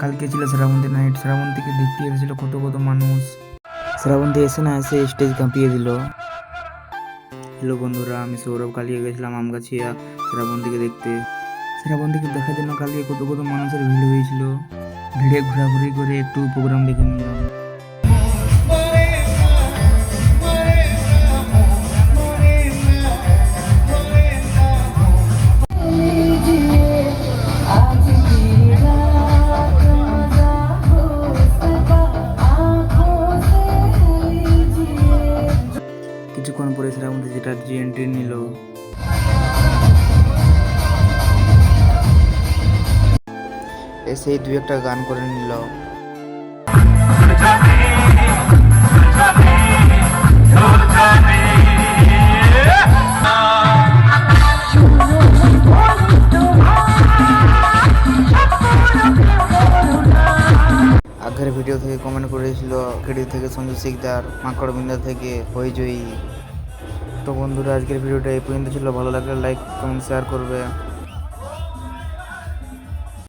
কালকে ছিল শ্রাবন্তী নাইট। শ্রাবন্তীকে দেখতে এসেছিল কত কত মানুষ। শ্রাবন্তী এসে না এসে স্টেজ কাঁপিয়ে দিল। হ্যালো বন্ধুরা, আমি সৌরভ। কালকে গেছিলাম আমগাছিয়া শ্রাবন্তীকে দেখতে। শ্রাবন্তীকে দেখার জন্য কালকে কত কত মানুষের ভিড় হয়েছিল। ভিড়ে ঘোরাঘুরি করে একটু প্রোগ্রাম দেখে নিলাম। কিছুক্ষণ পরে শ্রাবন্তী চ্যাটার্জি এন্ট্রি নিল। এসেই দু একটা গান করে নিল। আগের ভিডিও থেকে কমেন্ট করেছিল কেডি থেকে সঞ্জু শিকদার, মাকড়বিন্দা থেকে হইজয়ী। তো বন্ধুরা, আজকের ভিডিওটা এই পর্যন্ত ছিল। ভালো লাগলে লাইক কমেন্ট শেয়ার করবে।